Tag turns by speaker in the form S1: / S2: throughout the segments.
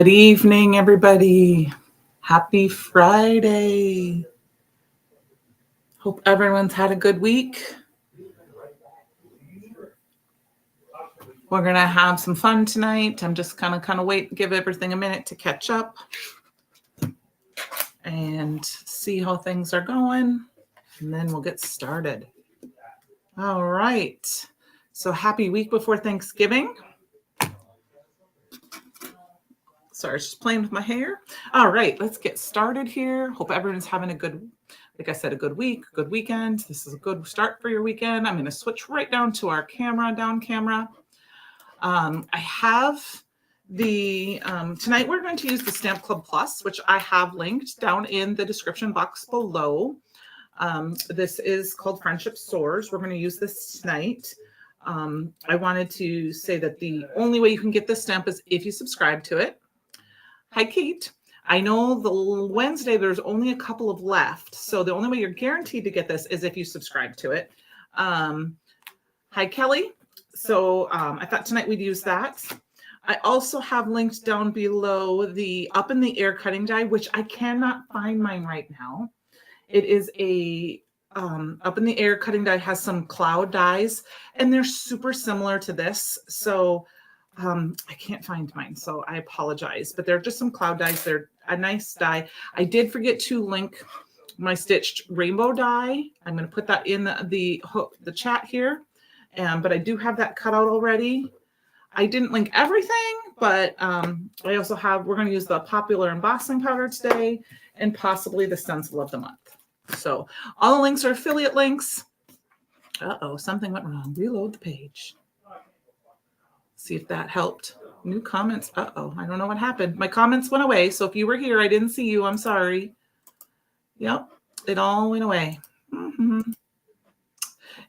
S1: Good evening, everybody. Happy Friday. Hope everyone's had a good week. We're going to have some fun tonight. I'm just going to kind of wait, give everything a minute to catch up and see how things are going. And then we'll get started. All right. So happy week before Thanksgiving. Sorry, I was just playing with my hair. All right, let's get started here. Hope everyone's having a good, like I said, a good week, good weekend. This is a good start for your weekend. I'm going to switch right down to our down camera. I have tonight we're going to use the Stamp Club Plus, which I have linked down in the description box below. This is called Friendship Soars. We're going to use this tonight. I wanted to say that the only way you can get this stamp is if you subscribe to it. Hi, Kate. I know the Wednesday there's only a couple of left, so the only way you're guaranteed to get this is if you subscribe to it. Hi, Kelly. So I thought tonight we'd use that. I also have linked down below the Up in the Air cutting die, which I cannot find mine right now. It is a Up in the Air cutting die, has some cloud dies, and they're super similar to this. So I can't find mine, so I apologize, but they're just some cloud dies. They're a nice die. I did forget to link my stitched rainbow die. I'm going to put that in the chat here, but I do have that cut out already. I didn't link everything, but I also we're going to use the popular embossing powder today and possibly the stencil of the month. So all the links are affiliate links. Uh-oh, something went wrong. Reload the page. See if that helped. New comments. Uh-oh, I don't know what happened. My comments went away. So if you were here, I didn't see you. I'm sorry. Yep, it all went away. Mm-hmm.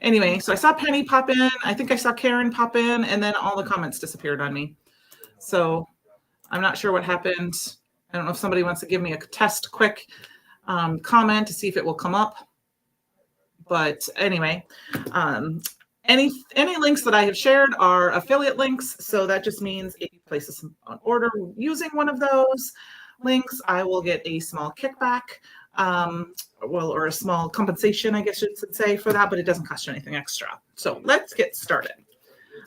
S1: Anyway, so I saw Penny pop in. I think I saw Karen pop in, and then all the comments disappeared on me. So I'm not sure what happened. I don't know if somebody wants to give me a test quick comment to see if it will come up. But anyway, any links that I have shared are affiliate links. So that just means if you place an order using one of those links, I will get a small kickback, or a small compensation, I guess you should say, for that, but it doesn't cost you anything extra. So let's get started.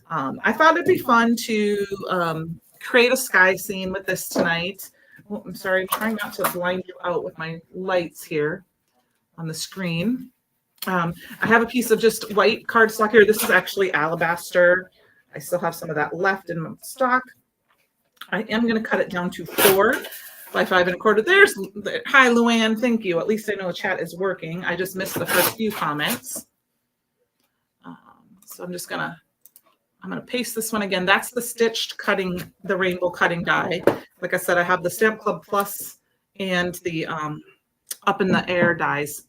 S1: I thought it'd be fun to create a sky scene with this tonight. Oh, I'm sorry, I'm trying not to blind you out with my lights here on the screen. I have a piece of just white cardstock here. This is actually alabaster. I still have some of that left in my stock. I am going to cut it down to 4 by 5 1/4. There's, hi, Luann. Thank you. At least I know chat is working. I just missed the first few comments. So I'm going to paste this one again. That's the stitched the rainbow cutting die. Like I said, I have the Stamp Club Plus and the Up in the Air dies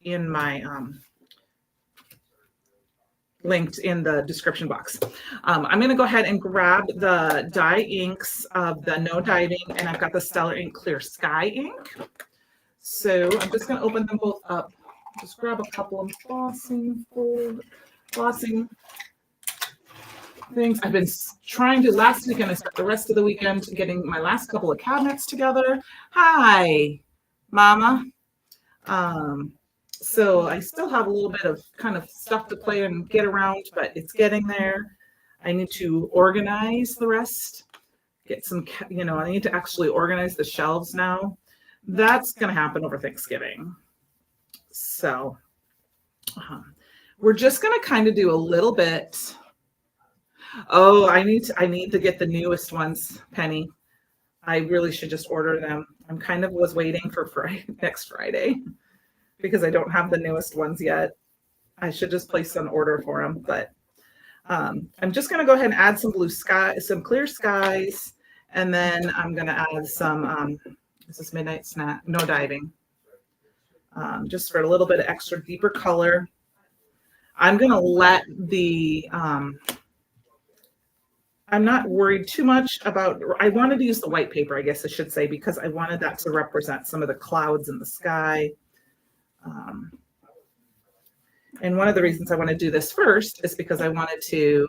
S1: in my linked in the description box. I'm going to go ahead and grab the dye inks of the No Diving, and I've got the Stellar Ink Clear Sky ink. So I'm just going to open them both up. Just grab a couple of embossing things. I've been trying to last weekend. I spent the rest of the weekend getting my last couple of cabinets together. Hi, Mama. So I still have a little bit of kind of stuff to play and get around, but it's getting there. I need to organize the rest, get some, I need to actually organize the shelves now. That's going to happen over Thanksgiving. So we're just going to kind of do a little bit. Oh, I need to get the newest ones, Penny. I really should just order them. I'm kind of was waiting for next Friday, because I don't have the newest ones yet. I should just place an order for them, but I'm just going to go ahead and add some blue sky, some clear skies, and then I'm going to add some, this is Midnight Snack, No Diving, just for a little bit of extra deeper color. I'm going to let I'm not worried too much about, I wanted to use the white paper, I guess I should say, because I wanted that to represent some of the clouds in the sky. And one of the reasons I want to do this first is because I wanted to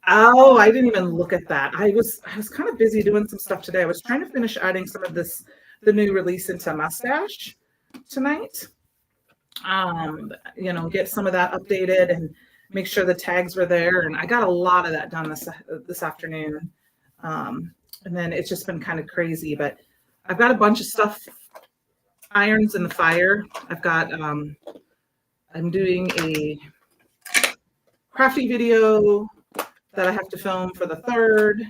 S1: Oh, I didn't even look at that. I was kind of busy doing some stuff today. I was trying to finish adding some of the new release into Mustache tonight. Get some of that updated and make sure the tags were there. And I got a lot of that done this afternoon. And then it's just been kind of crazy, but I've got a bunch of stuff, irons in the fire. I'm doing a crafty video that I have to film for the 3rd.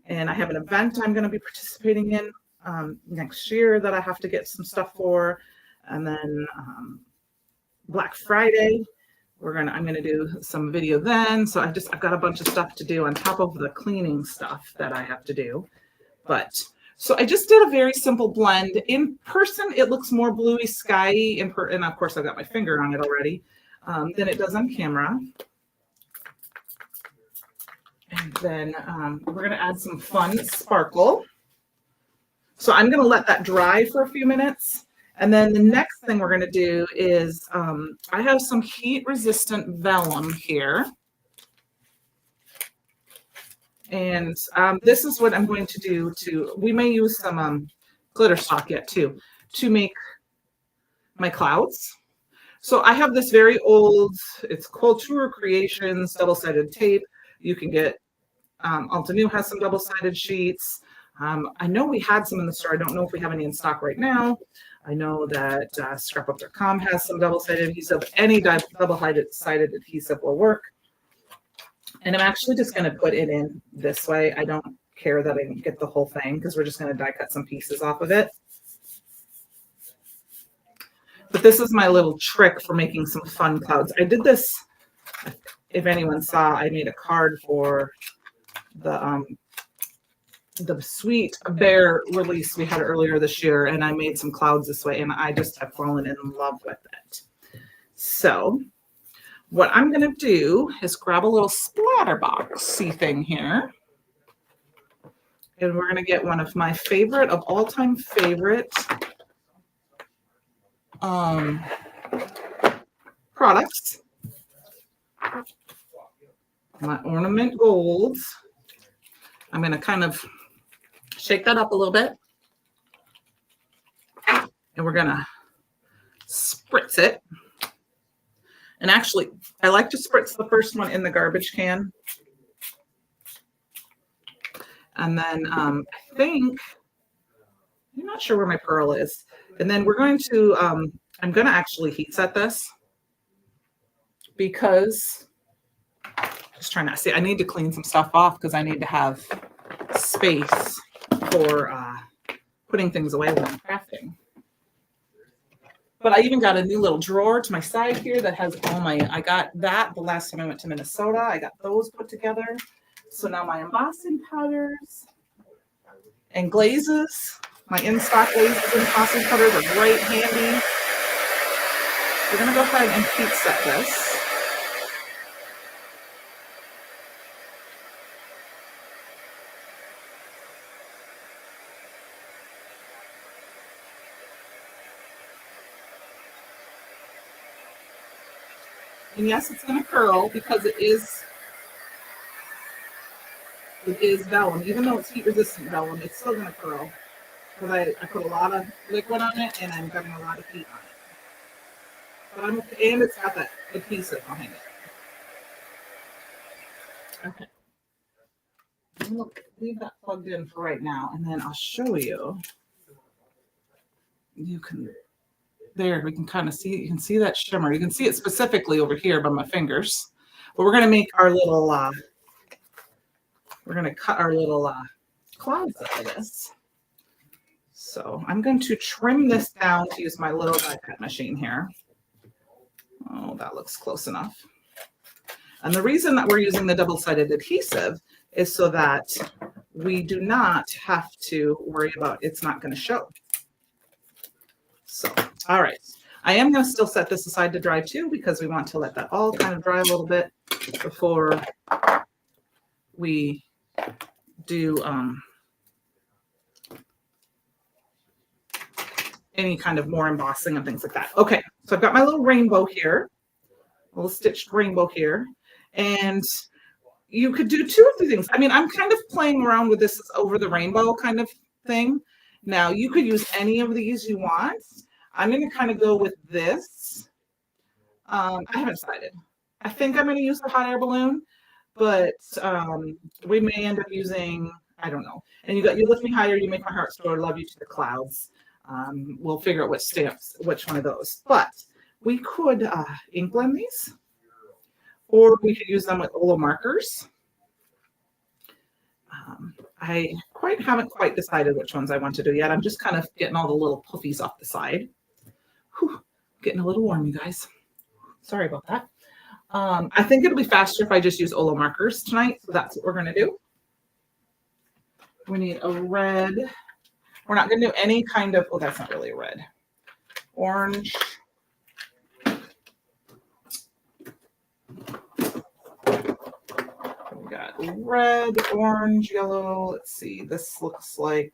S1: And I have an event I'm going to be participating in next year that I have to get some stuff for. And then Black Friday, I'm gonna do some video then. So I've got a bunch of stuff to do on top of the cleaning stuff that I have to do. But so I just did a very simple blend. In person, it looks more bluey skyy, and of course I've got my finger on it already, than it does on camera. And then we're gonna add some fun sparkle. So I'm gonna let that dry for a few minutes. And then the next thing we're going to do is I have some heat resistant vellum here. And this is what I'm going to do we may use some glitter stock yet too, to make my clouds. So I have this very old, it's Culture Creations double-sided tape. You can get, Alta New has some double-sided sheets. I know we had some in the store. I don't know if we have any in stock right now. I know that scrapbook.com has some double-sided adhesive. Any double-sided adhesive will work. And I'm actually just going to put it in this way. I don't care that I get the whole thing because we're just going to die cut some pieces off of it. But this is my little trick for making some fun clouds. I did this, if anyone saw, I made a card for the Sweet Bear release we had earlier this year, and I made some clouds this way, and I just have fallen in love with it. So what I'm going to do is grab a little splatter boxy thing here, and we're going to get one of my favorite of all-time favorite products, my Ornament Golds. I'm going to kind of shake that up a little bit. And we're going to spritz it. And actually, I like to spritz the first one in the garbage can. And then I'm not sure where my pearl is. And then we're going to, I'm going to actually heat set this because, just trying to see, I need to clean some stuff off because I need to have space for putting things away when I'm crafting. But I even got a new little drawer to my side here that has I got that the last time I went to Minnesota. I got those put together. So now my embossing powders and glazes, my in-stock glazes and embossing powders are right handy. We're going to go ahead and heat set this. And yes, it's going to curl because it is vellum. Even though it's heat resistant vellum, it's still going to curl because I put a lot of liquid on it and I'm getting a lot of heat on it. But and it's got that adhesive behind it. Okay. I'm going to leave that plugged in for right now, and then I'll show you. There, we can kind of see, you can see that shimmer. You can see it specifically over here by my fingers. But we're going to make our little, we're going to cut our little clouds out of this. So I'm going to trim this down to use my little die cut machine here. Oh, that looks close enough. And the reason that we're using the double-sided adhesive is so that we do not have to worry about it's not going to show. So, all right. I am going to still set this aside to dry too because we want to let that all kind of dry a little bit before we do any kind of more embossing and things like that. Okay, so I've got my little rainbow here, a little stitched rainbow here. And, you could do 2 or 3 things. I mean, I'm kind of playing around with this over the rainbow kind of thing. Now, you could use any of these you want. I'm going to kind of go with this. I haven't decided. I think I'm going to use the hot air balloon, but we may end up using, I don't know. And you lift me higher, you make my heart soar, love you to the clouds. We'll figure out which one of those. But we could ink blend these, or we could use them with Olo markers. I haven't quite decided which ones I want to do yet. I'm just kind of getting all the little puffies off the side. Whew, getting a little warm, you guys. Sorry about that. I think it'll be faster if I just use Olo markers tonight. So that's what we're going to do. We need a red. We're not going to do any kind of, oh, that's not really a red. Orange. We got red, orange, yellow. Let's see. This looks like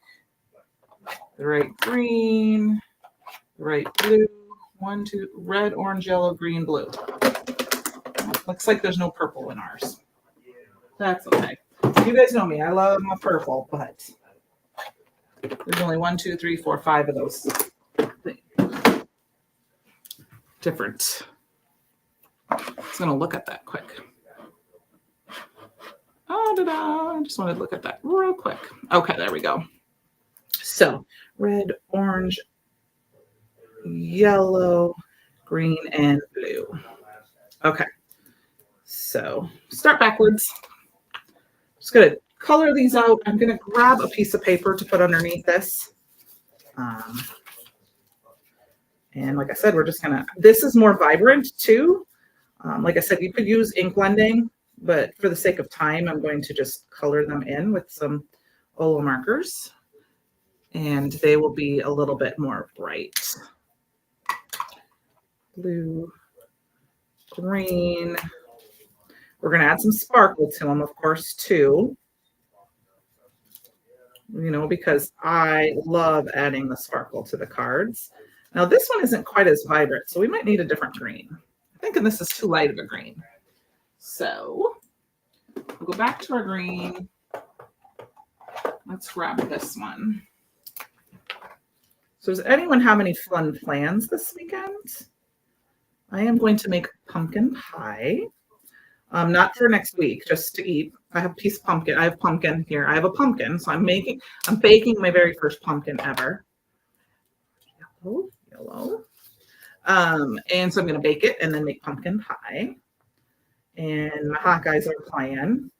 S1: the right green, the right blue. 1, 2, red, orange, yellow, green, blue. Looks like there's no purple in ours. That's okay. You guys know me. I love my purple, but there's only 1, 2, 3, 4, 5 of those different. I'm just going to look at that quick. I just wanted to look at that real quick. Okay, there we go. So red, orange, yellow, green, and blue. Okay. So start backwards. Just going to color these out. I'm going to grab a piece of paper to put underneath this. And like I said, we're just going to, this is more vibrant too. Like I said, you could use ink blending, but for the sake of time, I'm going to just color them in with some Olo markers, and they will be a little bit more bright. Blue, green. We're going to add some sparkle to them, of course, too. You know, because I love adding the sparkle to the cards. Now, this one isn't quite as vibrant, so we might need a different green. I'm thinking this is too light of a green. So we'll go back to our green. Let's grab this one. So does anyone have any fun plans this weekend? I am going to make pumpkin pie. Not for next week, just to eat. I have a piece of pumpkin. I have pumpkin here. I have a pumpkin, so I'm baking my very first pumpkin ever. Yellow. And so I'm going to bake it and then make pumpkin pie. And my Hawkeyes are playing.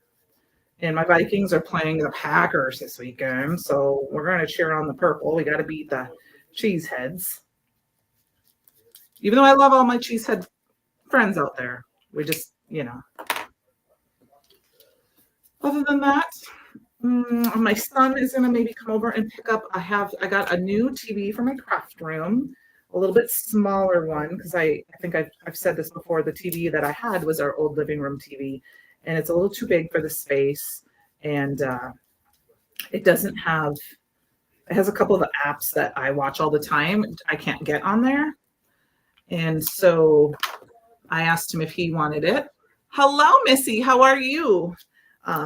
S1: And my Vikings are playing the Packers this weekend. So we're going to cheer on the purple. We got to beat the Cheeseheads. Even though I love all my Cheesehead friends out there, we just, you know. Other than that, my son is going to maybe come over and pick up. I got a new TV for my craft room, a little bit smaller one, because I think I've said this before. The TV that I had was our old living room TV, and it's a little too big for the space, and it has a couple of apps that I watch all the time I can't get on there. And so I asked him if he wanted it. Hello, Missy, how are you?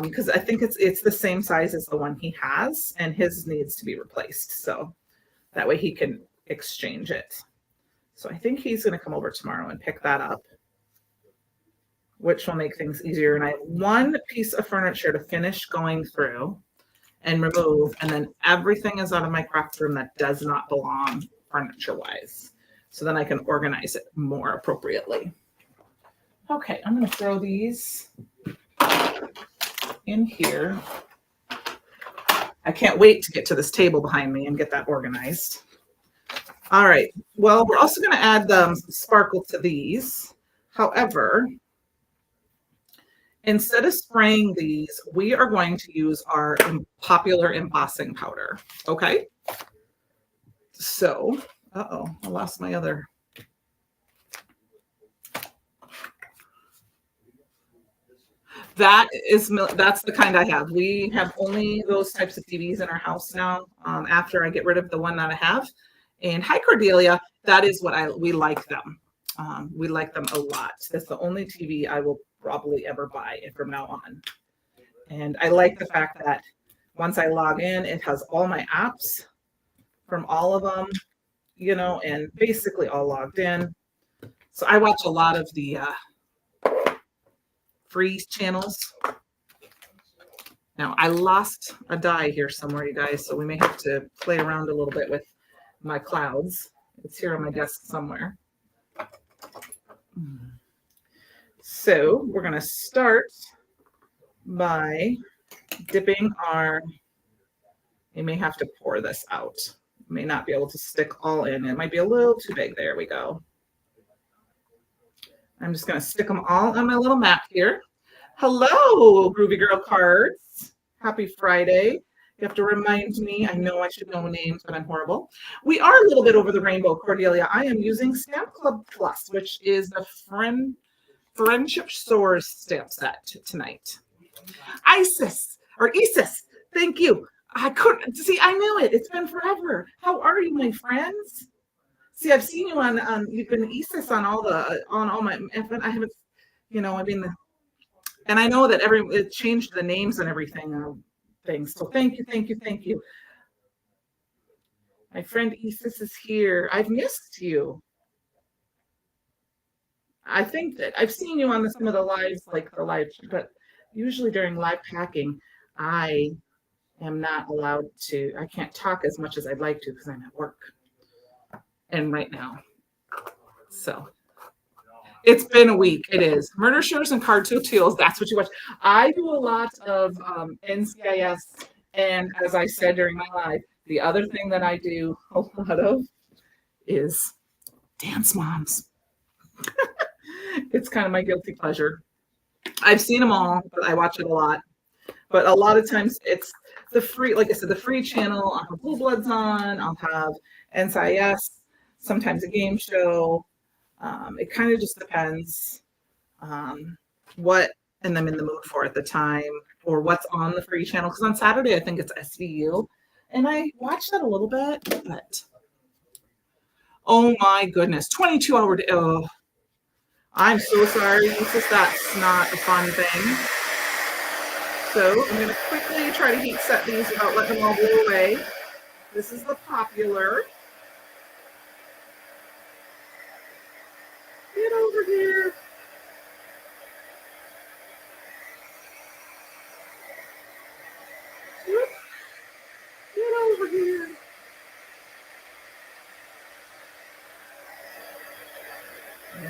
S1: Because I think it's the same size as the one he has, and his needs to be replaced. So that way he can exchange it. So I think he's going to come over tomorrow and pick that up, which will make things easier. And I have one piece of furniture to finish going through and remove, and then everything is out of my craft room that does not belong furniture-wise. So then I can organize it more appropriately. Okay, I'm going to throw these in here. I can't wait to get to this table behind me and get that organized. All right, well, we're also going to add some sparkle to these. However, instead of spraying these, we are going to use our popular embossing powder, okay? So, I lost my other. That's the kind I have. We have only those types of TVs in our house now, after I get rid of the one that I have. And hi, Cordelia. That is what we like them. We like them a lot. That's the only TV I will probably ever buy from now on. And I like the fact that once I log in, it has all my apps from all of them, you know, and basically all logged in. So I watch a lot of the free channels. Now I lost a die here somewhere, you guys, so we may have to play around a little bit with my clouds. It's here on my desk somewhere. So we're going to start by dipping our, you may have to pour this out. You may not be able to stick all in. It might be a little too big. There we go. I'm just going to stick them all on my little map here. Hello, Groovy Girl Cards. Happy Friday. You have to remind me. I know I should know names, but I'm horrible. We are a little bit over the rainbow, Cordelia. I am using Stamp Club Plus, which is the Friendship Source stamp set tonight. Isis, thank you. I couldn't see. I knew it. It's been forever. How are you, my friends? See, I've seen you on. You've been Isis on all my. I haven't, you know. I mean, and I know that it changed the names and everything. Things. So thank you. My friend Isis is here. I've missed you. I think that I've seen you on some of the lives, like the live, but usually during live packing, I am not allowed to. I can't talk as much as I'd like to because I'm at work. And right now. So it's been a week. It is. Murder Shows and Card Tutorials. That's what you watch. I do a lot of NCIS. And as I said during my live, the other thing that I do a lot of is Dance Moms. It's kind of my guilty pleasure. I've seen them all, but I watch it a lot. But a lot of times it's the free, like I said, the free channel. I'll have Blue Bloods on. I'll have NCIS, sometimes a game show. It kind of just depends what and I'm in the mood for at the time or what's on the free channel. Because on Saturday, I think it's SVU. And I watch that a little bit, but oh my goodness, 22-hour day. Oh, I'm so sorry. That's not a fun thing. So I'm going to quickly try to heat set these without letting them all blow away. This is the popular. Get over here. Get over here.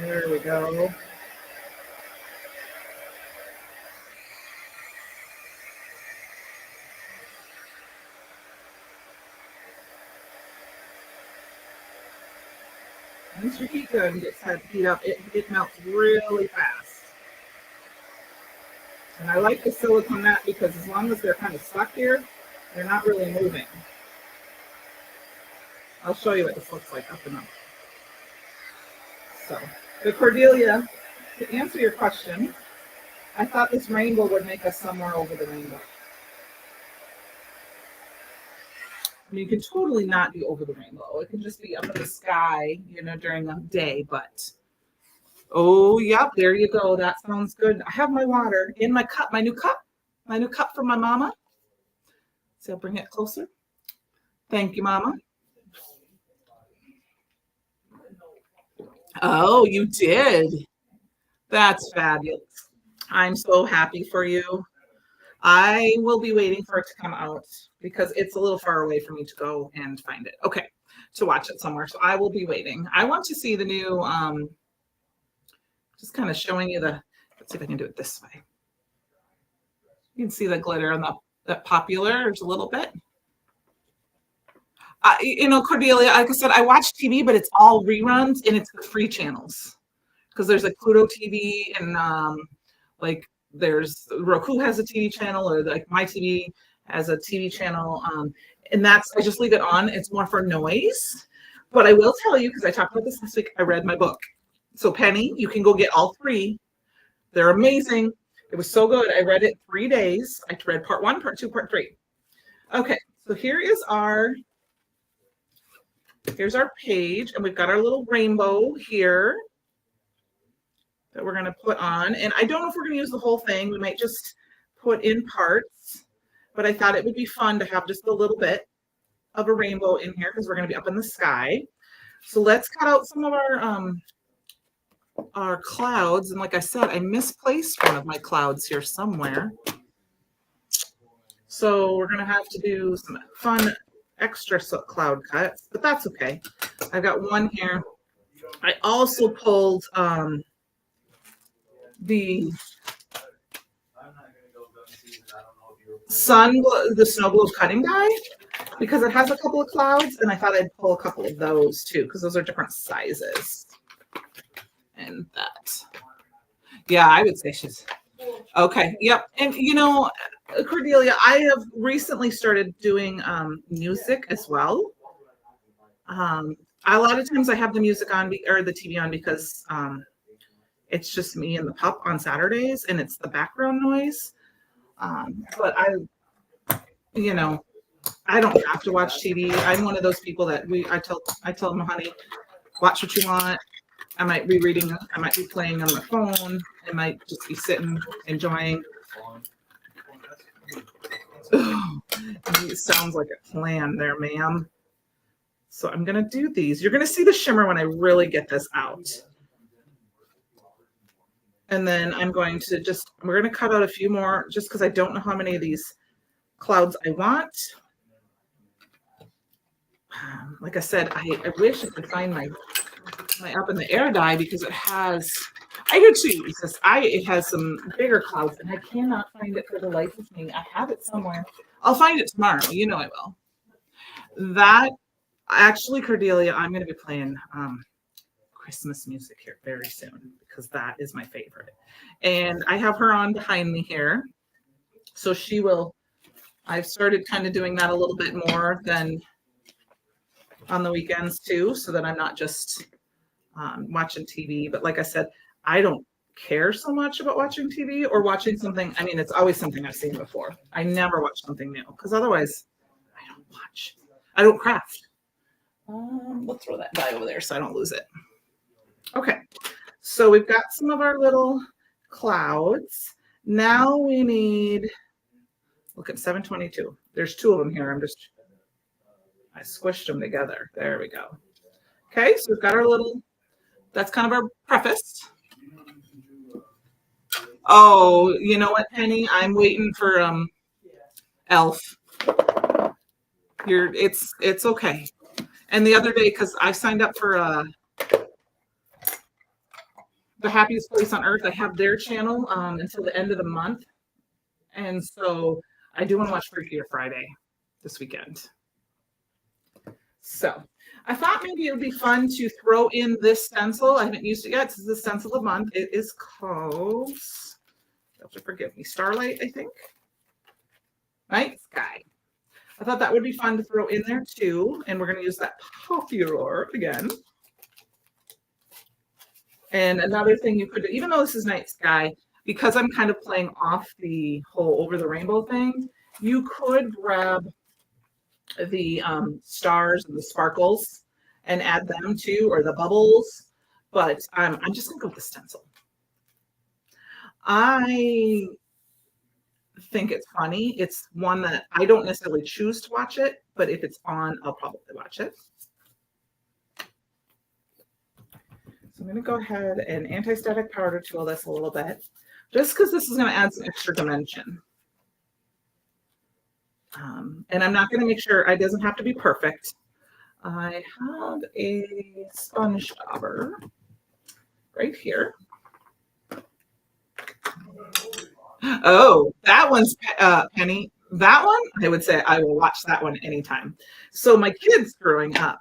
S1: There we go. Once your heat gun gets heat up, it melts really fast. And I like the silicone mat because as long as they're kind of stuck here, they're not really moving. I'll show you what this looks like up and up. So, but Cordelia, to answer your question, I thought this rainbow would make us somewhere over the rainbow. I mean, you can totally not be over the rainbow. It can just be up in the sky, you know, during the day. But, oh, yep, there you go. That sounds good. I have my water in my cup, my new cup from my mama. So I'll bring it closer. Thank you, Mama. Oh, you did. That's fabulous. I'm so happy for you. I will be waiting for it to come out because it's a little far away for me to go and find it. Okay, to watch it somewhere. So I will be waiting. I want to see the new, just kind of showing you the, let's see if I can do it this way. You can see the glitter on the popular just a little bit. You know, Cordelia, like I said, I watch TV, but it's all reruns and it's the free channels. Because there's like Pluto TV and like there's Roku has a TV channel or like my TV has a TV channel. And that's, I just leave it on. It's more for noise. But I will tell you, because I talked about this last week, I read my book. So Penny, you can go get all three. They're amazing. It was so good. I read it 3 days. I read part 1, part 2, part 3. Okay, so here's our page, and we've got our little rainbow here that we're going to put on. And I don't know if we're going to use the whole thing. We might just put in parts, but I thought it would be fun to have just a little bit of a rainbow in here because we're going to be up in the sky. So let's cut out some of our clouds. And like I said, I misplaced one of my clouds here somewhere. So we're going to have to do some fun extra cloud cuts, but that's okay. I've got one here. I also pulled the the snow globe cutting die because it has a couple of clouds, and I thought I'd pull a couple of those too because those are different sizes. And that, yeah, I would say she's okay. Yep. And you know, Cordelia, I have recently started doing music as well. A lot of times I have the music on or the TV on because it's just me and the pup on Saturdays, and it's the background noise. But you know, I don't have to watch TV. I'm one of those people that I tell them, honey, watch what you want. I might be reading. I might be playing on my phone. I might just be sitting enjoying. It sounds like a plan there, ma'am. So I'm gonna do these. You're gonna see the shimmer when I really get this out. And then I'm going to we're going to cut out a few more just because I don't know how many of these clouds I want. Like I said, I wish I could find my up in the air die because it has, I do too, because it has some bigger clouds and I cannot find it for the life of me. I have it somewhere. I'll find it tomorrow. You know I will. That, actually, Cordelia, I'm going to be playing Christmas music here very soon because that is my favorite. And I have her on behind me here. So she will, I've started kind of doing that a little bit more than on the weekends too, so that I'm not just watching TV. But like I said, I don't care so much about watching TV or watching something. I mean, it's always something I've seen before. I never watch something new because otherwise I don't watch. I don't craft. Let's throw that die over there so I don't lose it. Okay, so we've got some of our little clouds. Now we need, look at 722. There's two of them here. I squished them together. There we go. Okay, so we've got our little, that's kind of our preface. Oh, you know what, Penny? I'm waiting for Elf. It's okay. And the other day, because I signed up for the happiest place on earth, I have their channel until the end of the month. And so I do want to watch Freaky or Friday this weekend. So I thought maybe it would be fun to throw in this stencil. I haven't used it yet. This is the stencil of the month. It is called, you have to forgive me, Starlight, I think. Night Sky. I thought that would be fun to throw in there too. And we're going to use that Popular again. And another thing you could do, even though this is Night Sky, because I'm kind of playing off the whole over the rainbow thing, you could grab the stars and the sparkles and add them too, or the bubbles. But I'm just going to go with the stencil. I think it's funny. It's one that I don't necessarily choose to watch it, but if it's on, I'll probably watch it. So I'm going to go ahead and anti-static powder tool this a little bit, just because this is going to add some extra dimension. And I'm not going to make sure it doesn't have to be perfect. I have a sponge dauber right here. Oh, that one's Penny. That one, I would say I will watch that one anytime. So my kids growing up,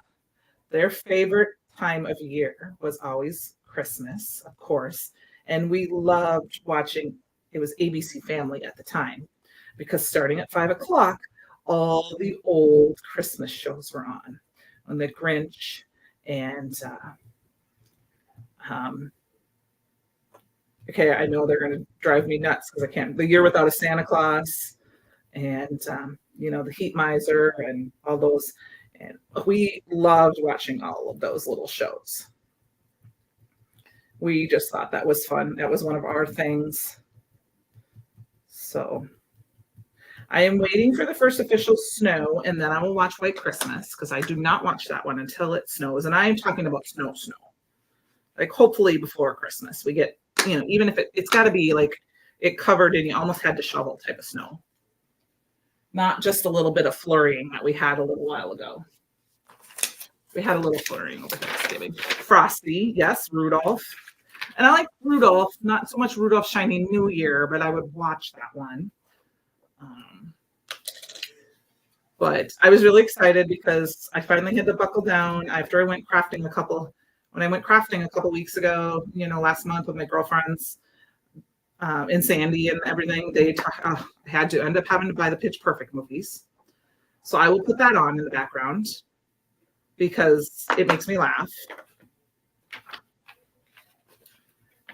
S1: their favorite time of year was always Christmas, of course. And we loved watching, it was ABC Family at the time, because starting at 5 o'clock, all the old Christmas shows were on. When the Grinch and okay, I know they're going to drive me nuts because I can't. The Year Without a Santa Claus, and you know, the Heat Miser, and all those. And we loved watching all of those little shows. We just thought that was fun. That was one of our things. So I am waiting for the first official snow, and then I will watch White Christmas because I do not watch that one until it snows. And I am talking about snow. Like hopefully before Christmas we get, even if it's got to be like it covered and you almost had to shovel type of snow. Not just a little bit of flurrying that we had a little while ago. We had a little flurrying over Thanksgiving. Frosty, yes, Rudolph. And I like Rudolph, not so much Rudolph Shiny New Year, but I would watch that one. But I was really excited because I finally had to buckle down after I went crafting when I went crafting a couple weeks ago, last month with my girlfriends in Sandy and everything. I had to end up having to buy the Pitch Perfect movies. So I will put that on in the background because it makes me laugh.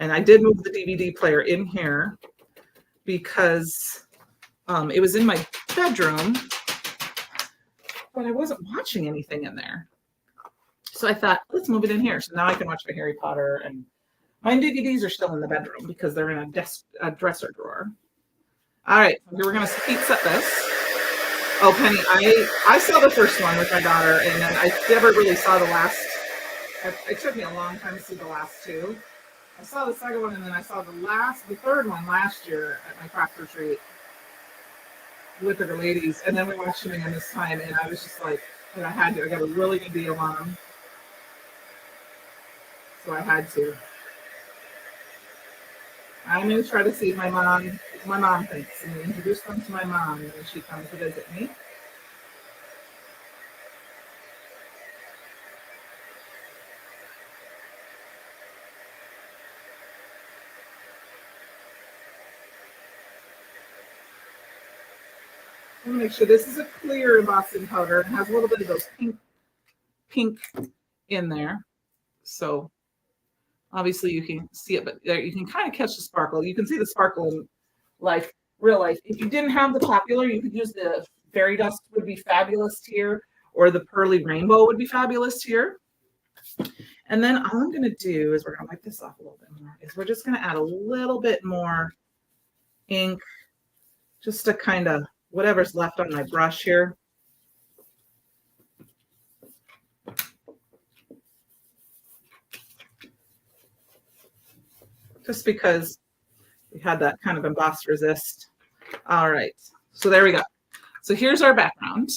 S1: And I did move the DVD player in here because it was in my bedroom, but I wasn't watching anything in there. So I thought, let's move it in here. So now I can watch my Harry Potter, and my DVDs are still in the bedroom because they're in a dresser drawer. All right, we're going to heat set this. Oh, Penny, I saw the first one with my daughter, and then I never really saw the last. It took me a long time to see the last two. I saw the second one, and then I saw the third one last year at my craft retreat with the ladies, and then we watched them again this time, and I was just like, I got a really good deal on them. So I had to. I'm going to try to see my mom thinks, and introduce them to my mom when she comes to visit me. I'm going to make sure this is a clear embossing powder and has a little bit of those pink in there. So obviously you can see it, but there you can kind of catch the sparkle. You can see the sparkle in real life. If you didn't have the popular, you could use the fairy dust would be fabulous here, or the pearly rainbow would be fabulous here. And then all I'm going to do is we're going to wipe this off a little bit more. We're just going to add a little bit more ink, just to kind of whatever's left on my brush here. Just because we had that kind of embossed resist. All right, so there we go. So here's our background.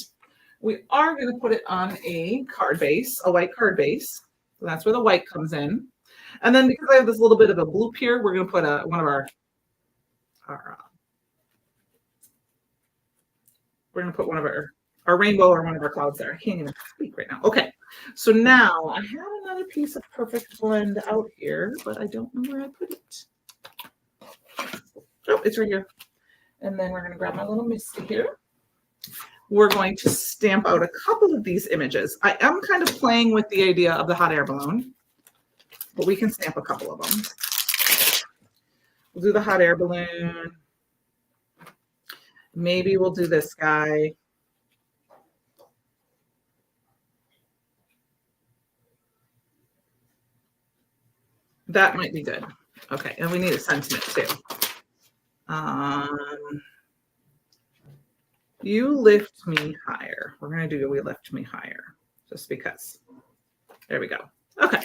S1: We are going to put it on a card base, a white card base. So that's where the white comes in. And then because I have this little bit of a bloop here, we're going to put one of our rainbow or one of our clouds there. I can't even speak right now. Okay, so now I have another piece of perfect blend out here, but I don't know where I put it. Oh, it's right here. And then we're going to grab my little misty here. We're going to stamp out a couple of these images. I am kind of playing with the idea of the hot air balloon, but we can stamp a couple of them. We'll do the hot air balloon. Maybe we'll do this guy. That might be good. Okay, and we need a sentiment too. You lift me higher. We're going to do you lift me higher just because. There we go. Okay.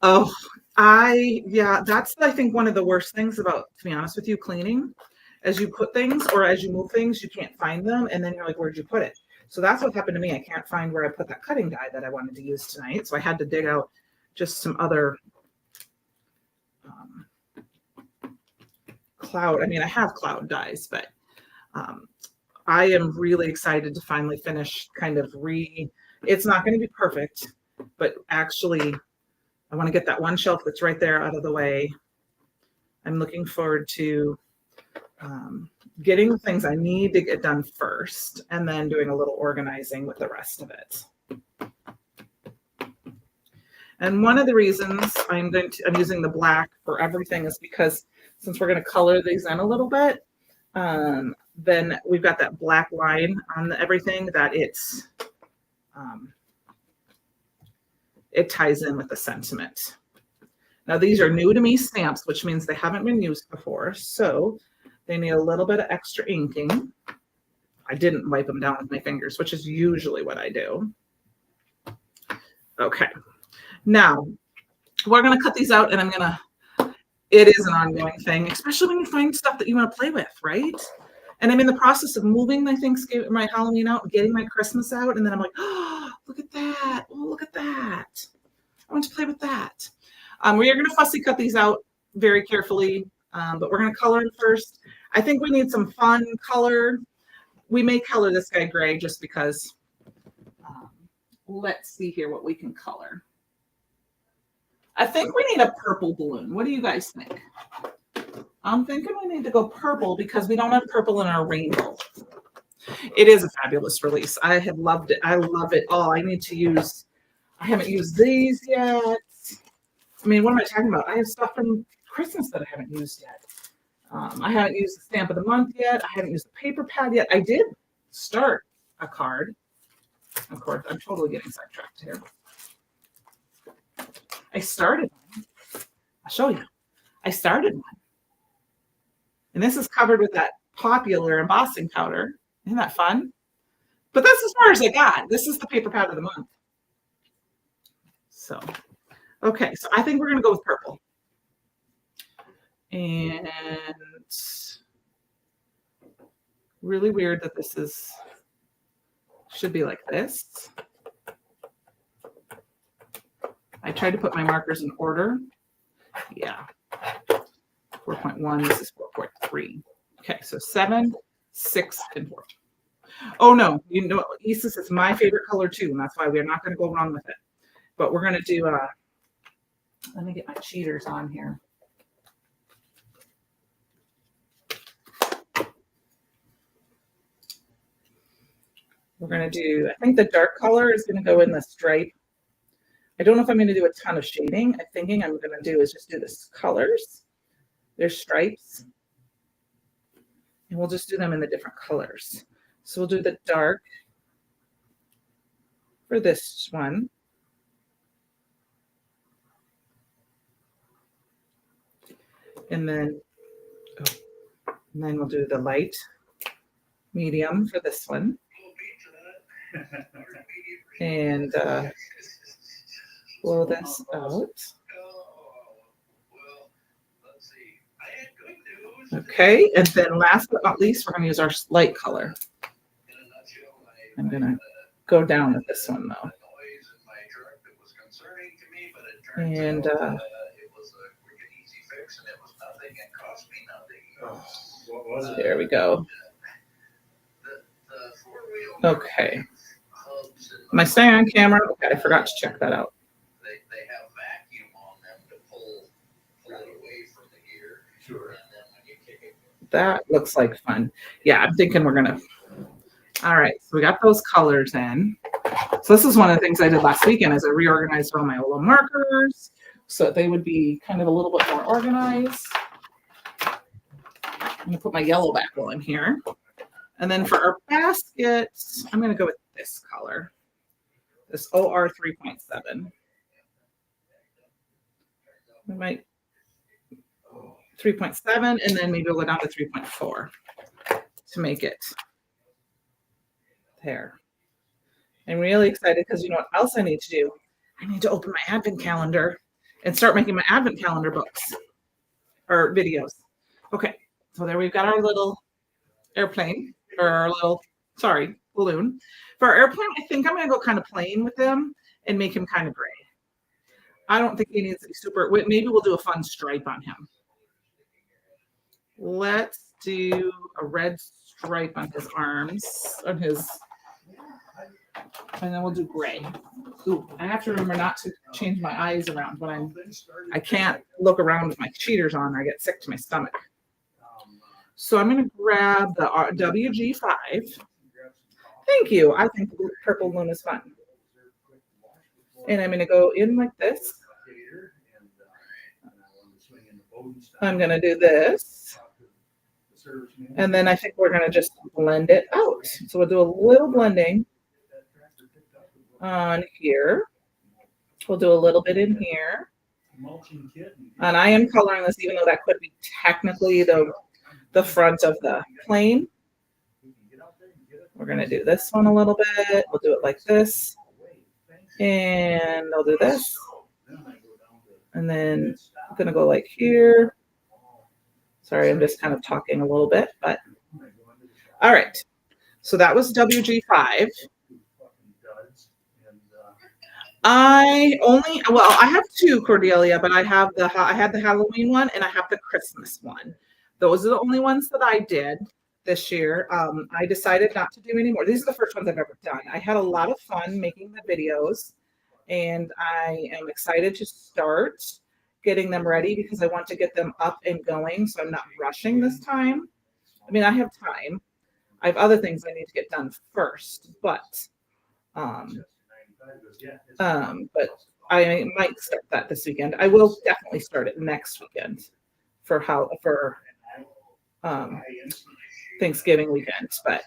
S1: Oh, that's I think one of the worst things about, to be honest with you, cleaning. As you put things or as you move things, you can't find them, and then you're like, where'd you put it? So that's what happened to me. I can't find where I put that cutting die that I wanted to use tonight. So I had to dig out just some other cloud. I mean, I have cloud dies, but I am really excited to finally finish it's not going to be perfect, but actually I want to get that one shelf that's right there out of the way. I'm looking forward to getting the things I need to get done first, and then doing a little organizing with the rest of it. And one of the reasons I'm using the black for everything is because since we're going to color these in a little bit, then we've got that black line on everything that it ties in with the sentiment. Now these are new to me stamps, which means they haven't been used before. So they need a little bit of extra inking. I didn't wipe them down with my fingers, which is usually what I do. Okay. Now we're going to cut these out, and it is an ongoing thing, especially when you find stuff that you want to play with, right? And I'm in the process of moving my Thanksgiving, my Halloween out, and getting my Christmas out. And then I'm like, oh, look at that. Oh, look at that. I want to play with that. We are going to fussy cut these out very carefully, but we're going to color them first. I think we need some fun color. We may color this guy gray just because. Let's see here what we can color. I think we need a purple balloon. What do you guys think? I'm thinking we need to go purple because we don't have purple in our rainbow. It is a fabulous release. I have loved it. I love it all. I haven't used these yet. I mean, what am I talking about? I have stuff from Christmas that I haven't used yet. I haven't used the stamp of the month yet. I haven't used the paper pad yet. I did start a card. Of course, I'm totally getting sidetracked here. I started one. I'll show you. I started one. And this is covered with that popular embossing powder. Isn't that fun? But that's as far as I got. This is the paper pad of the month. So, okay. So I think we're going to go with purple. And really weird that this should be like this. I tried to put my markers in order. Yeah. 4.1, this is 4.3. Okay, so 7, 6, and 4. Oh no, you know, Isis is my favorite color too, and that's why we're not going to go wrong with it. But we're going to do, let me get my cheaters on here. We're going to do, I think the dark color is going to go in the stripe. I don't know if I'm going to do a ton of shading. I'm thinking I'm going to do is just do the colors. There's stripes. And we'll just do them in the different colors. So we'll do the dark for this one. And then we'll do the light medium for this one. And blow this out. Okay, and then last but not least, we're going to use our light color. I'm going to go down with this one though. And there we go. Okay. Am I staying on camera? Okay, I forgot to check that out.
S2: They have vacuum on them to pull it away from the gear. Sure. And then when you kick it.
S1: That looks like fun. Yeah, I'm thinking we're gonna. All right, so we got those colors in. So this is one of the things I did last weekend is I reorganized all my little markers so that they would be kind of a little bit more organized. I'm gonna put my yellow back on here. And then for our baskets, I'm gonna go with this color. This OR 3.7. We might 3.7, and then maybe we'll go down to 3.4 to make it there. I'm really excited because you know what else I need to do? I need to open my advent calendar and start making my advent calendar books or videos. Okay, so there we've got our little airplane or our little, sorry, balloon. For our airplane, I think I'm going to go kind of plain with them and make him kind of gray. I don't think he needs to be super, maybe we'll do a fun stripe on him. Let's do a red stripe on his arms, on his, and then we'll do gray. Ooh, I have to remember not to change my eyes around when I can't look around with my cheaters on, I get sick to my stomach. So I'm going to grab the WG5. Thank you. I think the purple balloon is fun. And I'm going to go in like this. I'm going to do this. And then I think we're going to just blend it out. So we'll do a little blending on here. We'll do a little bit in here. And I am coloring this, even though that could be technically the front of the plane. We're going to do this one a little bit. We'll do it like this. And I'll do this. And then I'm going to go like here. Sorry, I'm just kind of talking a little bit, but all right. So that was WG5. I have two Cordelia, but I had the Halloween one and I have the Christmas one. Those are the only ones that I did this year. I decided not to do any more. These are the first ones I've ever done. I had a lot of fun making the videos, and I am excited to start getting them ready because I want to get them up and going. So I'm not rushing this time. I mean, I have time. I have other things I need to get done first, but I might start that this weekend. I will definitely start it next weekend for Thanksgiving weekend. But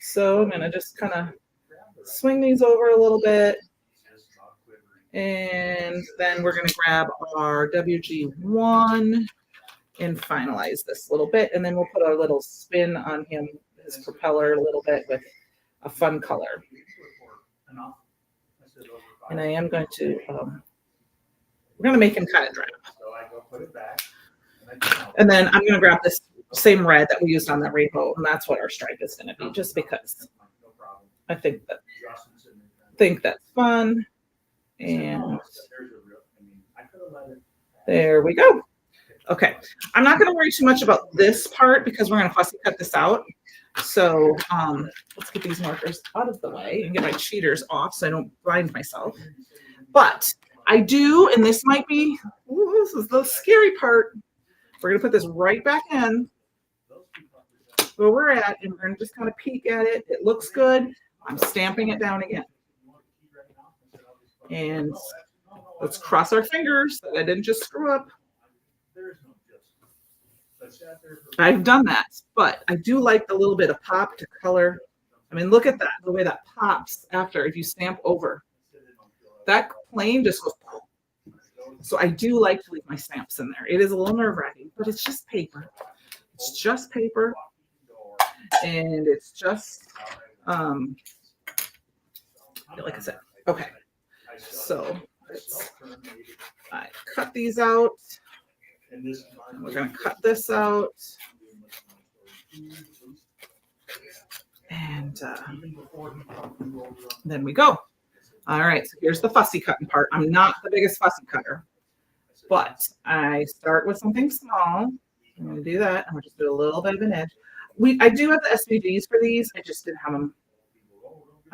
S1: so I'm gonna just kind of swing these over a little bit, and then we're gonna grab our WG1 and finalize this a little bit, and then we'll put our little spin on his propeller a little bit with a fun color. And I am going to, we're going to make him kind of drab. And then I'm going to grab this same red that we used on that rainbow, and that's what our stripe is going to be, just because I think that's fun. And there we go. Okay, I'm not going to worry too much about this part because we're going to fussy cut this out. So let's get these markers out of the way and get my cheaters off so I don't blind myself. But I do, and this might be, this is the scary part. We're going to put this right back in where we're at, and we're going to just kind of peek at it. It looks good. I'm stamping it down again. And let's cross our fingers that I didn't just screw up. I've done that, but I do like the little bit of pop to color. I mean, look at that, the way that pops after if you stamp over. That plane just goes. So I do like to leave my stamps in there. It is a little nerve-wracking, but it's just paper. It's just paper, and it's just, like I said, okay. So I cut these out. And we're going to cut this out. And then we go. All right, so here's the fussy cutting part. I'm not the biggest fussy cutter, but I start with something small. I'm going to do that. I'm going to just do a little bit of an edge. I do have the SVGs for these. I just didn't have them.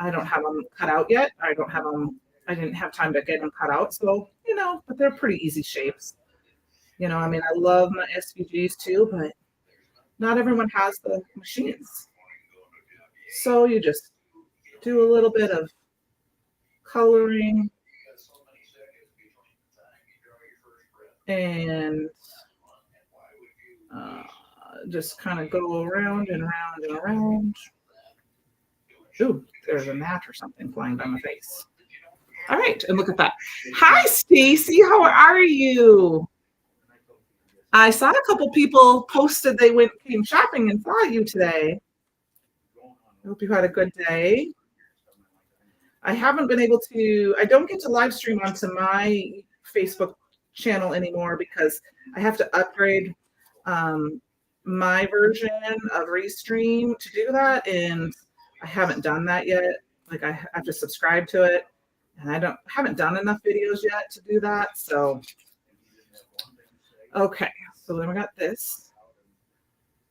S1: I don't have them cut out yet. I didn't have time to get them cut out. So, but they're pretty easy shapes. I mean, I love my SVGs too, but not everyone has the machines. So you just do a little bit of coloring and just kind of go around and around and around. Ooh, there's a gnat or something flying by my face. All right, and look at that. Hi, Stacy. How are you? I saw a couple people posted they came shopping and saw you today. I hope you had a good day. I haven't been able to, I don't get to live stream onto my Facebook channel anymore because I have to upgrade my version of Restream to do that, and I haven't done that yet. Like I have to subscribe to it, and I haven't done enough videos yet to do that. So okay, so then we got this,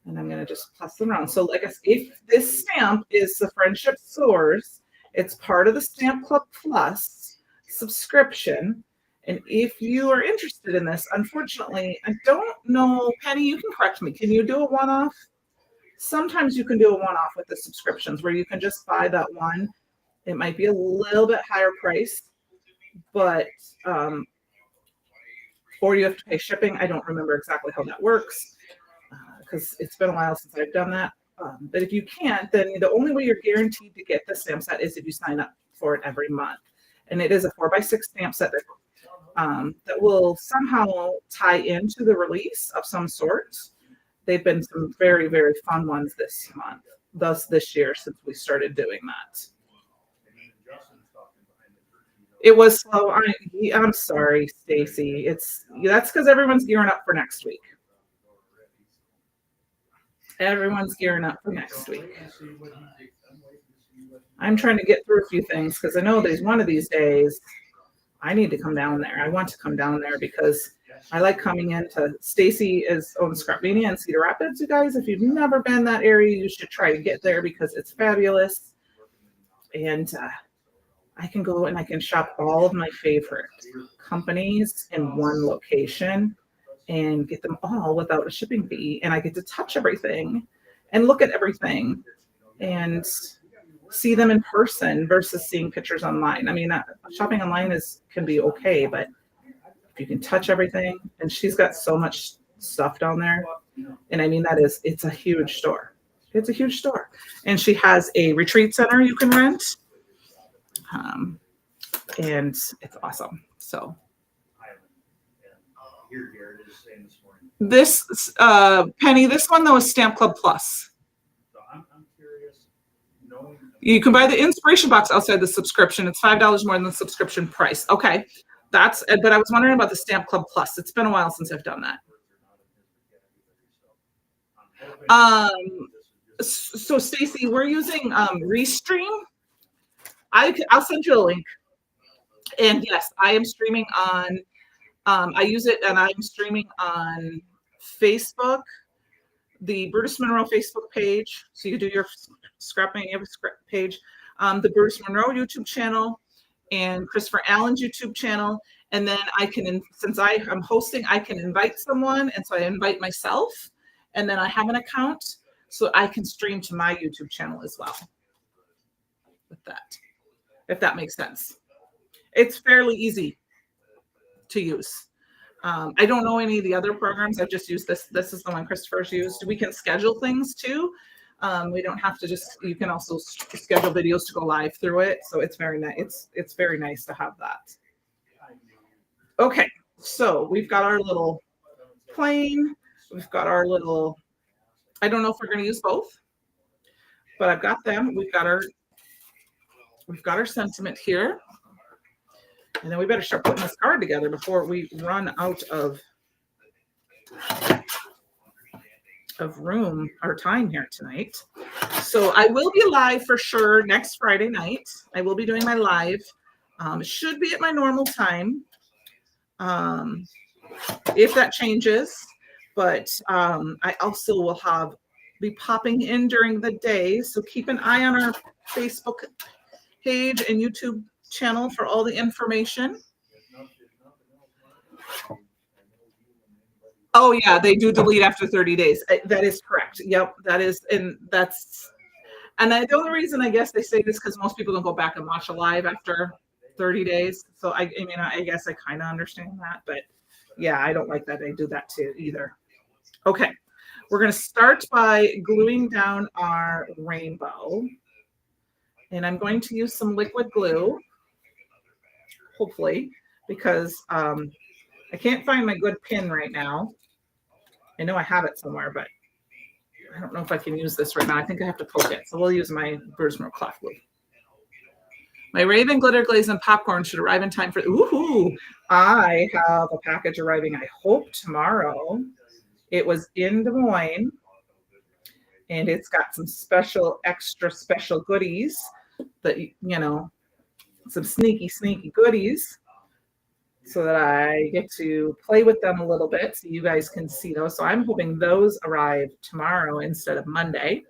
S1: and I'm gonna just plus them around. So like I said, if this stamp is the Friendship Soars, it's part of the Stamp Club Plus subscription. And if you are interested in this, unfortunately, I don't know, Penny, you can correct me. Can you do a one-off? Sometimes you can do a one-off with the subscriptions where you can just buy that one. It might be a little bit higher price, but, or you have to pay shipping. I don't remember exactly how that works because it's been a while since I've done that. But if you can't, then the only way you're guaranteed to get the stamp set is if you sign up for it every month. And it is a 4x6 stamp set that that will somehow tie into the release of some sort. They've been some very, very fun ones this month, this year since we started doing that. It was slow. I'm sorry, Stacy. That's because everyone's gearing up for next week. Everyone's gearing up for next week. I'm trying to get through a few things because I know there's one of these days I need to come down there. I want to come down there because I like coming into Stacy is on Scrapmania in Cedar Rapids. You guys, if you've never been that area, you should try to get there because it's fabulous. And I can go and I can shop all of my favorite companies in one location and get them all without a shipping fee. And I get to touch everything and look at everything and see them in person versus seeing pictures online. I mean, shopping online can be okay, but if you can touch everything, and she's got so much stuff down there. And I mean, it's a huge store. It's a huge store. And she has a retreat center you can rent. And it's awesome. So this Penny, this one though is Stamp Club Plus. You can buy the inspiration box outside the subscription. It's $5 more than the subscription price. Okay, but I was wondering about the Stamp Club Plus. It's been a while since I've done that. So Stacy, we're using Restream. I'll send you a link. And yes, I am streaming on. I use it, and I'm streaming on Facebook, the Brutus Monroe Facebook page. So you can do your Scrapmania page, the Brutus Monroe YouTube channel, and Christopher Allen's YouTube channel. And then I can, since I'm hosting, I can invite someone, and so I invite myself, and then I have an account, so I can stream to my YouTube channel as well. With that, if that makes sense, it's fairly easy to use. I don't know any of the other programs. I've just used this. This is the one Christopher's used. We can schedule things too. We don't have to you can also schedule videos to go live through it. So it's very nice. It's very nice to have that. Okay. So we've got our little plane. We've got our little, I don't know if we're going to use both, but I've got them. We've got our sentiment here. And then we better start putting this card together before we run out of room or time here tonight. So I will be live for sure next Friday night. I will be doing my live. It should be at my normal time. If that changes, but I also will be popping in during the day. So keep an eye on our Facebook page and YouTube channel for all the information. Oh yeah, they do delete after 30 days. That is correct. Yep, that is, and the only reason I guess they say this because most people don't go back and watch a live after 30 days. So I guess I kind of understand that, but yeah, I don't like that they do that too either. Okay, we're gonna start by gluing down our rainbow, and I'm going to use some liquid glue. Hopefully, because I can't find my good pin right now. I know I have it somewhere, but I don't know if I can use this right now. I think I have to poke it. So we'll use my Brutus Monroe cloth glue. My Raven glitter glaze and popcorn should arrive in time for, I have a package arriving, I hope tomorrow. It was in Des Moines, and it's got some extra special goodies that, some sneaky goodies so that I get to play with them a little bit so you guys can see those. So I'm hoping those arrive tomorrow instead of Monday.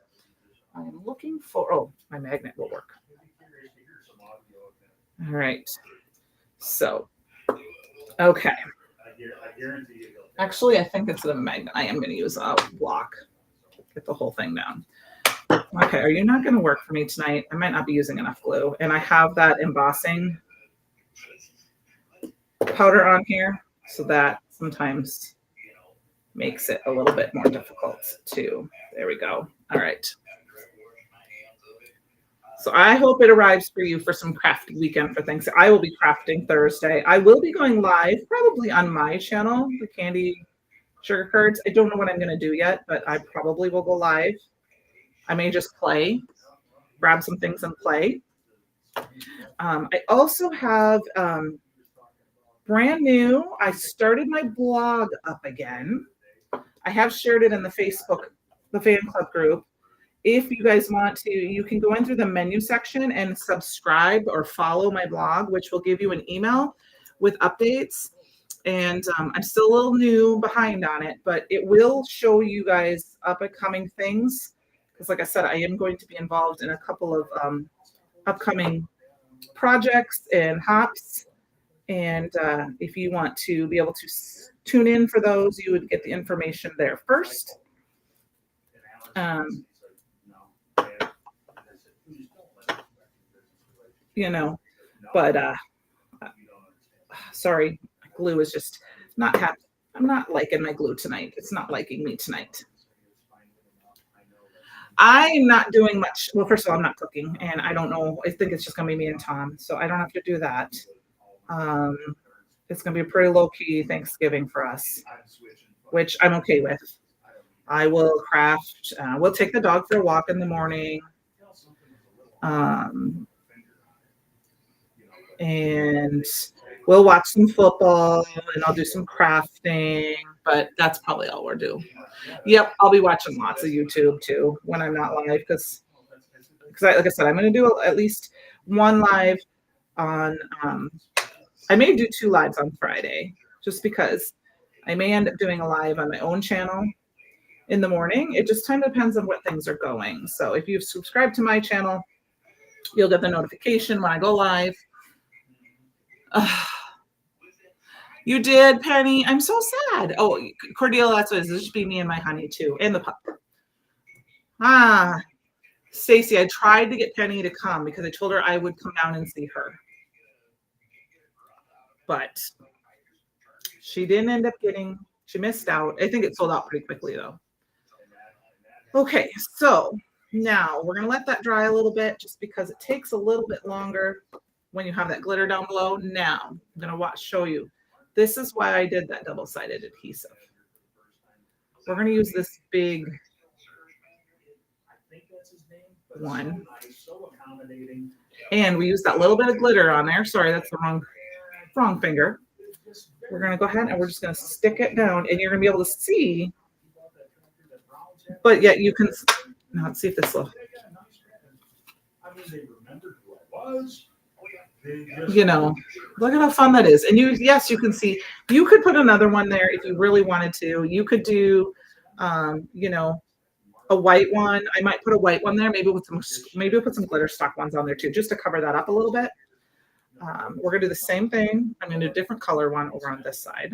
S1: I'm looking for, my magnet will work. All right. So, okay. Actually, I think it's a magnet. I am going to use a block. Get the whole thing down. Okay, are you not going to work for me tonight? I might not be using enough glue. And I have that embossing powder on here, so that sometimes makes it a little bit more difficult too. There we go. All right. So I hope it arrives for you for some crafting weekend for things. I will be crafting Thursday. I will be going live probably on my channel, the Candy Sugar Curds. I don't know what I'm going to do yet, but I probably will go live. I may just play, grab some things and play. I also have brand new, I started my blog up again. I have shared it in the Facebook, the fan club group. If you guys want to, you can go in through the menu section and subscribe or follow my blog, which will give you an email with updates. And I'm still a little new behind on it, but it will show you guys up and coming things. Because like I said, I am going to be involved in a couple of upcoming projects and hops. And if you want to be able to tune in for those, you would get the information there first. You know, but sorry, glue is just not happy. I'm not liking my glue tonight. It's not liking me tonight. I'm not doing much. Well, first of all, I'm not cooking, and I don't know. I think it's just gonna be me and Tom, so I don't have to do that. It's gonna be a pretty low key Thanksgiving for us, which I'm okay with. I will craft. We'll take the dog for a walk in the morning. And we'll watch some football and I'll do some crafting, but that's probably all we're doing. Yep, I'll be watching lots of YouTube too when I'm not live because like I said, I'm going to do at least one live on, I may do 2 lives on Friday just because I may end up doing a live on my own channel in the morning. It just kind of depends on what things are going. So if you've subscribed to my channel, you'll get the notification when I go live. You did, Penny. I'm so sad. Oh, Cordelia, that's what it is. This should be me and my honey too, and the pup. Stacy, I tried to get Penny to come because I told her I would come down and see her, but she didn't end up getting. She missed out. I think it sold out pretty quickly though. Okay, so now we're gonna let that dry a little bit, just because it takes a little bit longer when you have that glitter down below. Now I'm gonna show you. This is why I did that double-sided adhesive. We're going to use this big one. And we use that little bit of glitter on there. Sorry, that's the wrong finger. We're going to go ahead and we're just going to stick it down and you're going to be able to see. But yet you can, now let's see if this will. You know, look at how fun that is. And yes, you can see, you could put another one there if you really wanted to. You could do, you know, a white one. I might put a white one there, maybe we'll put some glitter stock ones on there too, just to cover that up a little bit. We're gonna do the same thing. I'm gonna do a different color one over on this side.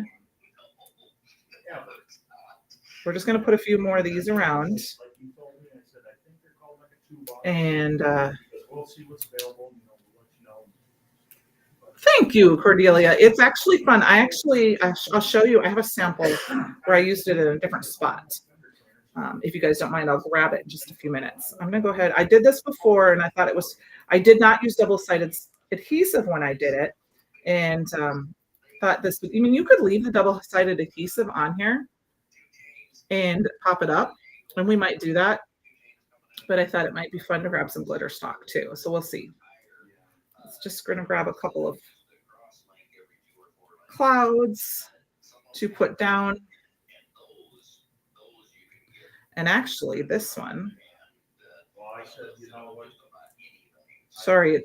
S1: We're just gonna put a few more of these around. And we'll see what's available. Thank you, Cordelia. It's actually fun. I'll show you. I have a sample where I used it in a different spot. If you guys don't mind, I'll grab it in just a few minutes. I'm going to go ahead. I did this before, and I did not use double-sided adhesive when I did it. And thought this, I mean, you could leave the double-sided adhesive on here and pop it up, and we might do that. But I thought it might be fun to grab some glitter stock too. So we'll see. It's just going to grab a couple of clouds to put down. And actually this one, sorry,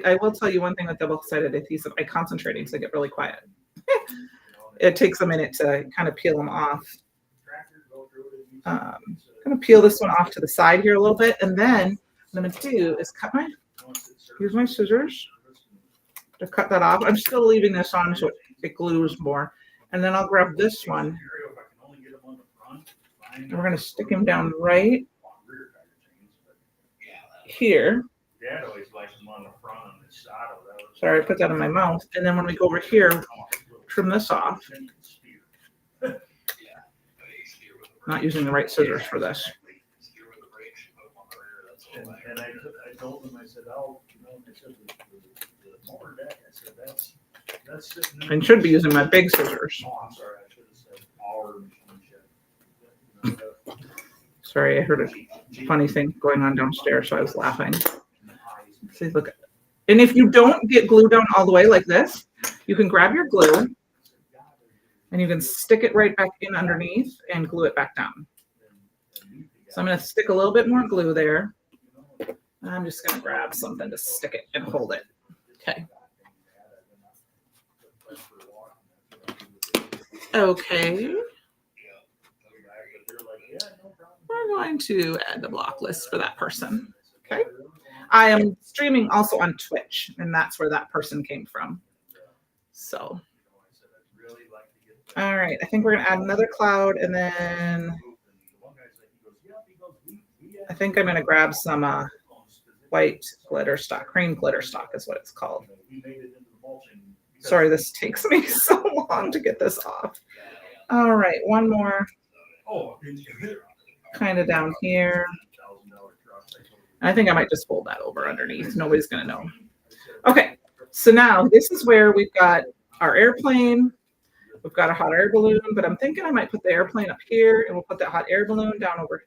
S1: I will tell you one thing with double-sided adhesive, I concentrating so I get really quiet. It takes a minute to kind of peel them off. I'm going to peel this one off to the side here a little bit. And then what I'm going to do is use my scissors to cut that off. I'm still leaving this on so it glues more. And then I'll grab this one. And we're going to stick him down right here. Sorry, I put that in my mouth. And then when we go over here, trim this off. Not using the right scissors for this.
S3: And I told them, I said, oh, you know, I said, the mower deck, I said, that's sitting.
S1: I should be using my big scissors.
S3: Oh, I'm sorry, I should have said our machine shed.
S1: Sorry, I heard a funny thing going on downstairs, so I was laughing. See, look. And if you don't get glue down all the way like this, you can grab your glue and you can stick it right back in underneath and glue it back down. So I'm going to stick a little bit more glue there. I'm just going to grab something to stick it and hold it. Okay. Okay. We're going to add the block list for that person. Okay. I am streaming also on Twitch, and that's where that person came from. So, all right. I think we're going to add another cloud, and then I think I'm going to grab some white glitter stock. Cream glitter stock is what it's called. Sorry, this takes me so long to get this off. All right. One more. Kind of down here. I think I might just fold that over underneath. Nobody's going to know. Okay, so now this is where we've got our airplane. We've got a hot air balloon, but I'm thinking I might put the airplane up here and we'll put that hot air balloon down over.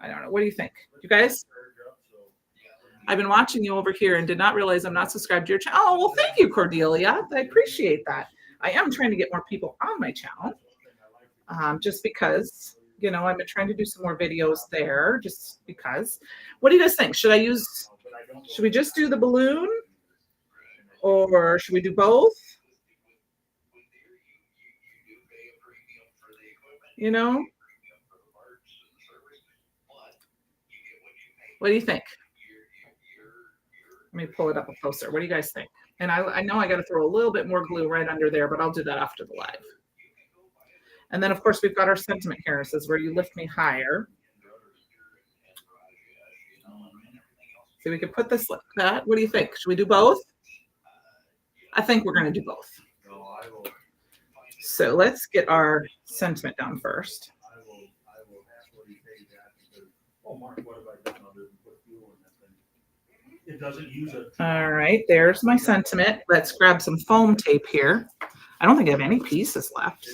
S1: I don't know. What do you think? You guys? I've been watching you over here and did not realize I'm not subscribed to your channel. Oh, well, thank you, Cordelia. I appreciate that. I am trying to get more people on my channel just because. You know, I've been trying to do some more videos there just because. What do you guys think? Should we just do the balloon or should we do both? You know? What do you think? Let me pull it up closer. What do you guys think? And I know I got to throw a little bit more glue right under there, but I'll do that after the live. And then, of course, we've got our sentiment here. It says, where you lift me higher. So we could put this like that. What do you think? Should we do both? I think we're going to do both. So let's get our sentiment down first. All right, there's my sentiment. Let's grab some foam tape here. I don't think I have any pieces left.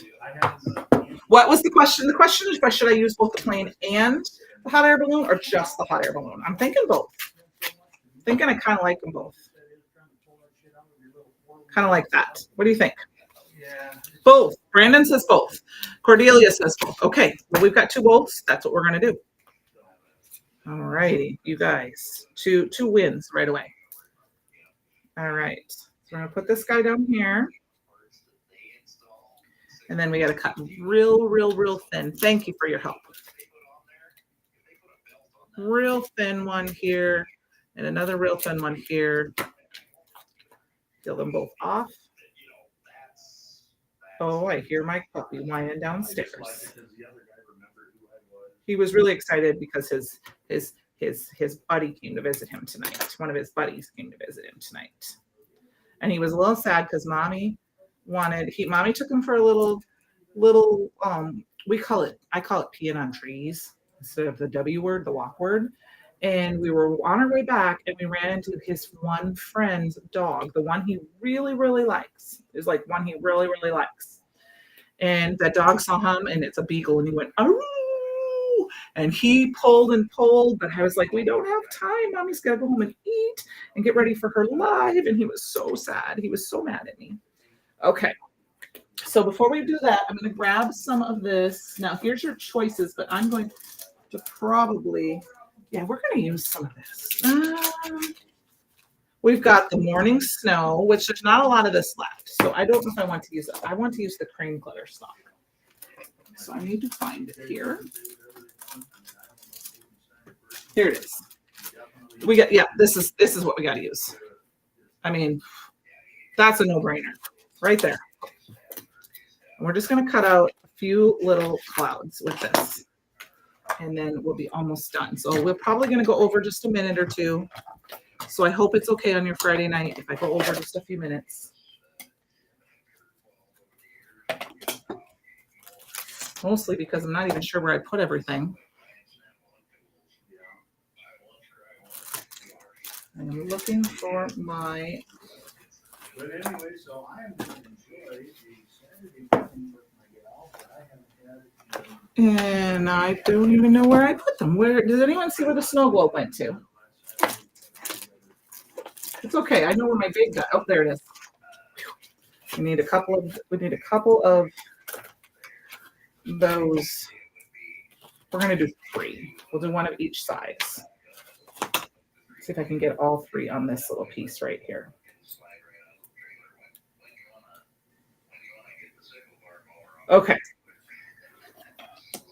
S1: What was the question? The question is, should I use both the plane and the hot air balloon or just the hot air balloon? I'm thinking both. Thinking I kind of like them both. Kind of like that. What do you think? Both. Brandon says both. Cordelia says both. Okay, well, we've got two bolts. That's what we're going to do. All righty, you guys. Two wins right away. All right. So we're going to put this guy down here. And then we got to cut real thin. Thank you for your help. Real thin one here and another real thin one here. Peel them both off. Oh, I hear my puppy whining downstairs. He was really excited because his buddy came to visit him tonight. One of his buddies came to visit him tonight. And he was a little sad because mommy took him for a little I call it peeing on trees instead of the W word, the walk word. And we were on our way back and we ran into his one friend's dog, the one he really likes. Is like one he really likes. And that dog saw him and it's a beagle and he went, oh, and he pulled and pulled, but I was like, we don't have time. Mommy's got to go home and eat and get ready for her live. And he was so sad. He was so mad at me. Okay. So before we do that, I'm going to grab some of this. Now, here's your choices, but I'm going to probably, we're going to use some of this. We've got the morning snow, which there's not a lot of this left. So I don't know if I want to use it. I want to use the cream glitter stock. So I need to find it here. Here it is. We got, this is what we got to use. I mean, that's a no-brainer right there. And we're just going to cut out a few little clouds with this. And then we'll be almost done. So we're probably going to go over just a minute or two. So I hope it's okay on your Friday night if I go over just a few minutes. Mostly because I'm not even sure where I put everything. I'm looking for my.
S3: But anyway, so I am gonna enjoy the Saturday morning with my gal, but I haven't had.
S1: And I don't even know where I put them. Where does anyone see where the snow globe went to? It's okay. I know where my big guy. Oh, there it is. We need a couple of. We need a couple of those. We're gonna do 3. We'll do one of each size. See if I can get all 3 on this little piece right here. Okay.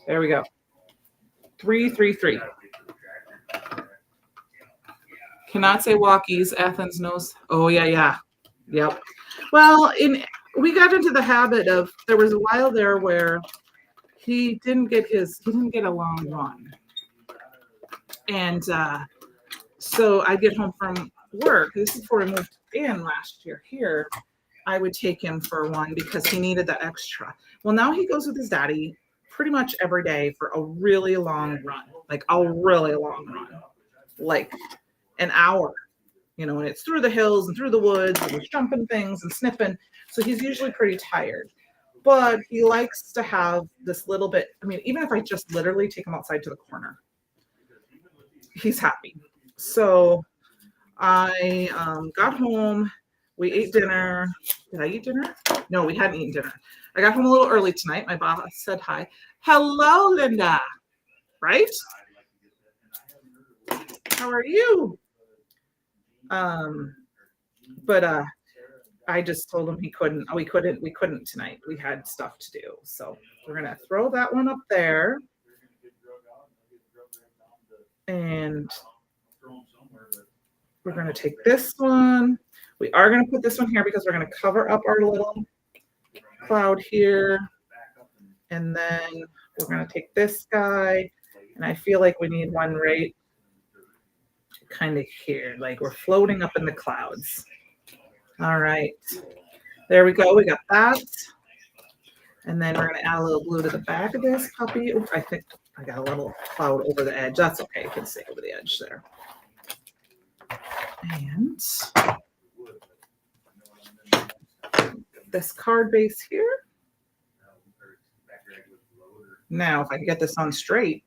S1: There we go. 3, 3, 3. Cannot say walkies. Athens knows. Oh yeah, yeah. Yep. Well, we got into the habit of, there was a while there where he didn't get a long run. And so I get home from work. This is before I moved in last year here. I would take him for one because he needed the extra. Well, now he goes with his daddy pretty much every day for a really long run, like an hour, and it's through the hills and through the woods and we're jumping things and sniffing. So he's usually pretty tired, but he likes to have this little bit. I mean, even if I just literally take him outside to the corner, he's happy. So I got home. We ate dinner. Did I eat dinner? No, we hadn't eaten dinner. I got home a little early tonight. My boss said hi. Hello, Linda. Right? How are you? But I just told him we couldn't tonight. We had stuff to do. So we're gonna throw that one up there. And we're gonna take this one. We are going to put this one here because we're going to cover up our little cloud here. And then we're going to take this guy. And I feel like we need one right kind of here. Like we're floating up in the clouds. All right. There we go. We got that. And then we're going to add a little blue to the back of this puppy. Oops, I think I got a little cloud over the edge. That's okay. You can stay over the edge there. And this card base here. Now, if I can get this on straight.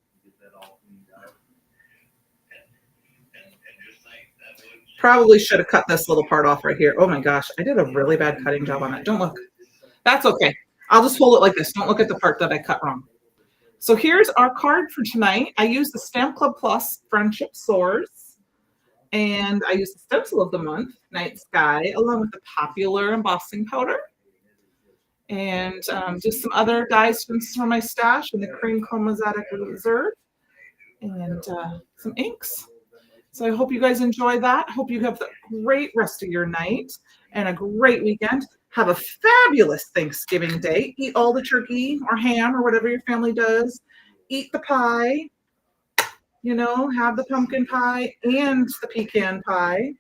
S1: Probably should have cut this little part off right here. Oh my gosh, I did a really bad cutting job on it. Don't look. That's okay. I'll just hold it like this. Don't look at the part that I cut wrong. So here's our card for tonight. I used the Stamp Club Plus Friendship Soars. And I used the stencil of the month, Night Sky, along with the popular embossing powder. And just some other dies from my stash and the Cream Chromosatic Reserve. And some inks. So I hope you guys enjoy that. Hope you have a great rest of your night and a great weekend. Have a fabulous Thanksgiving Day. Eat all the turkey or ham or whatever your family does. Eat the pie. Have the pumpkin pie and the pecan pie.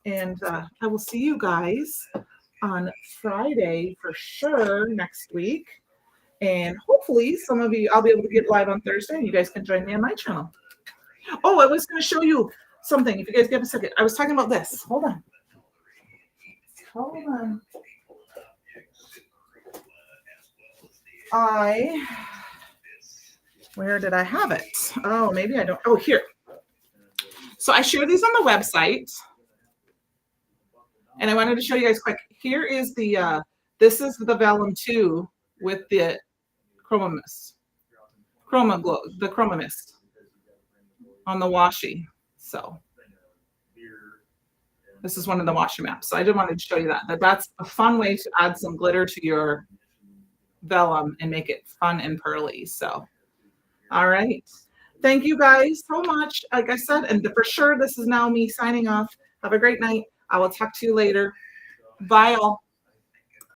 S1: And I will see you guys on Friday for sure next week. And hopefully some of you, I'll be able to get live on Thursday and you guys can join me on my channel. Oh, I was going to show you something. If you guys give a second. I was talking about this. Hold on. Where did I have it? Oh, maybe I don't. Oh, here. So I shared these on the website. And I wanted to show you guys quick. Here is this is the Vellum 2 with the Chroma Mist. The Chroma Mist on the washi. So this is one of the washi maps. So I did want to show you that. That's a fun way to add some glitter to your vellum and make it fun and pearly. So, all right. Thank you guys so much. Like I said, and for sure, this is now me signing off. Have a great night. I will talk to you later. Bye all.